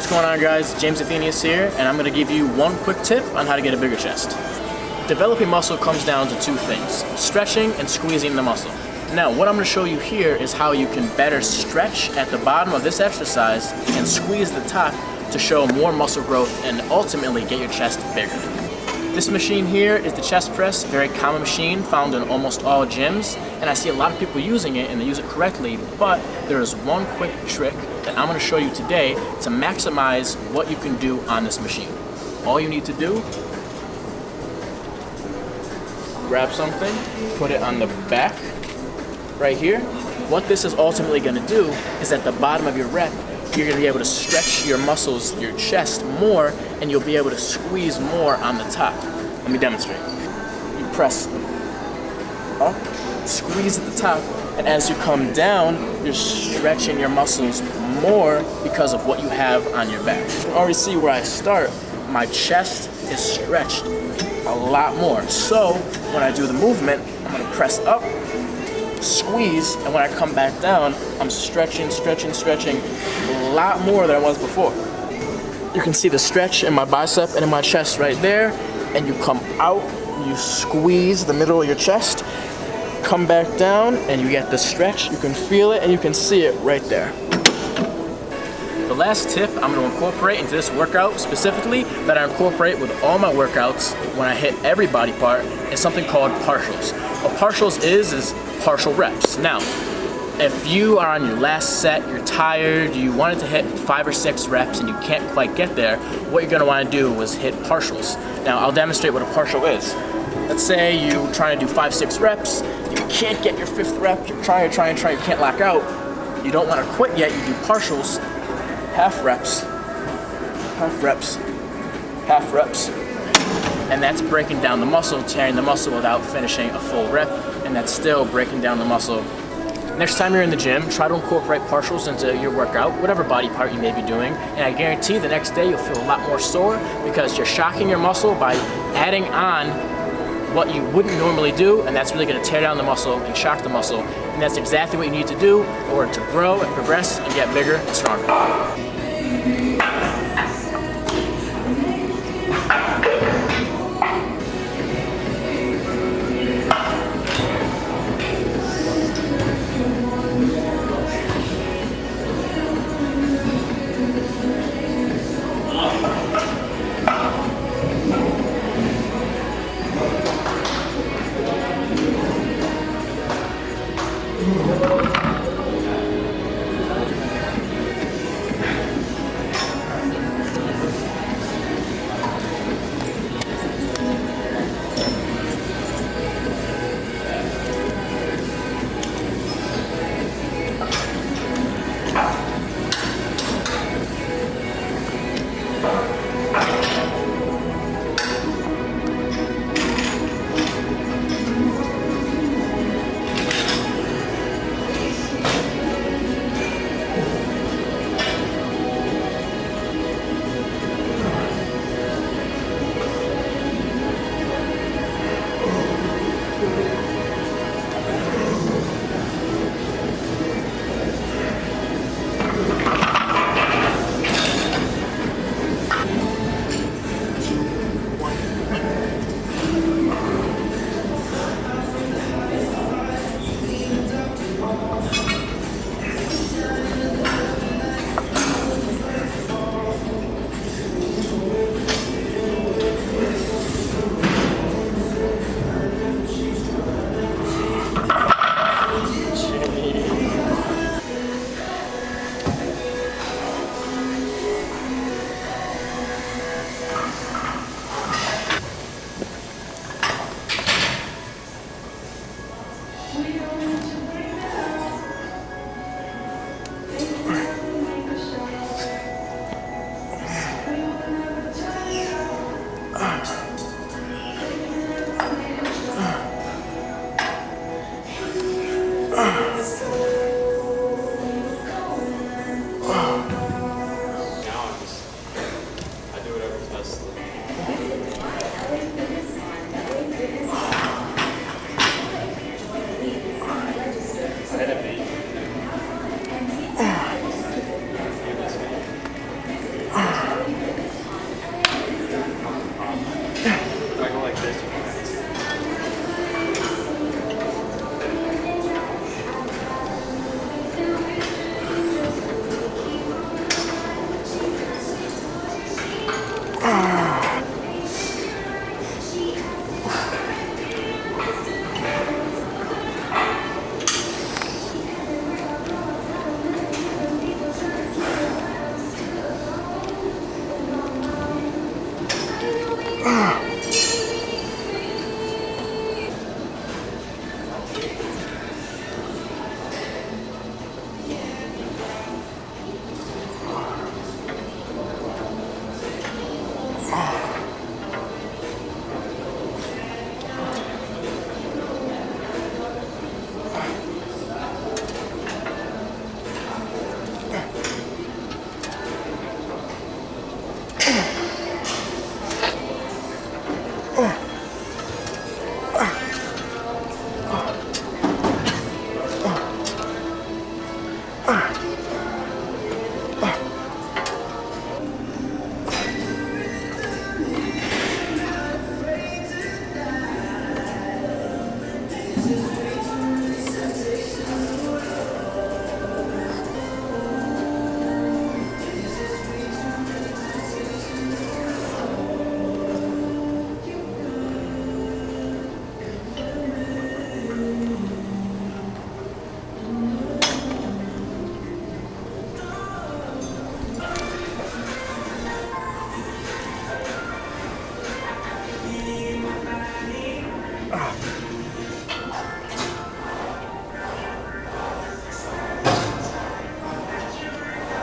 going on, guys? James Athenius here, and I'm going to give you one quick tip on how to get a bigger chest. Developing muscle comes down to two things: stretching and squeezing the muscle. Now, what I'm going to show you here is how you can better stretch at the bottom of this exercise and squeeze the top to show more muscle growth and ultimately get your chest bigger. This machine here is the chest press, very common machine found in almost all gyms, and I see a lot of people using it and they use it correctly, but there is one quick trick that I'm going to show you today to maximize what you can do on this machine. All you need to do, grab something, put it on the back right here. What this is ultimately going to do is at the bottom of your rep, you're going to be able to stretch your muscles, your chest more, and you'll be able to squeeze more on the top. Let me demonstrate. You press up, squeeze at the top, and as you come down, you're stretching your muscles more because of what you have on your back. You can already see where I start. My chest is stretched a lot more. So when I do the movement, I'm going to press up, squeeze, and when I come back down, I'm stretching a lot more than I was before. You can see the stretch in my bicep and in my chest right there, and you come out, you squeeze the middle of your chest, come back down, and you get the stretch. You can feel it and you can see it right there. The last tip I'm going to incorporate into this workout specifically, that I incorporate with all my workouts when I hit every body part, is something called partials. What partials is partial reps. Now, if you are on your last set, you're tired, you wanted to hit 5 or 6 reps and you can't quite get there, what you're going to want to do is hit partials. Now, I'll demonstrate what a partial is. Let's say you're trying to do 5-6 reps, you can't get your 5th rep, you're trying, you can't lock out. You don't want to quit yet, you do partials, half reps, and that's breaking down the muscle, tearing the muscle without finishing a full rep, and that's still breaking down the muscle. Next time you're in the gym, try to incorporate partials into your workout, whatever body part you may be doing, and I guarantee the next day you'll feel a lot more sore because you're shocking your muscle by adding on what you wouldn't normally do, and that's really going to tear down the muscle and shock the muscle, and that's exactly what you need to do in order to grow and progress and get bigger and stronger.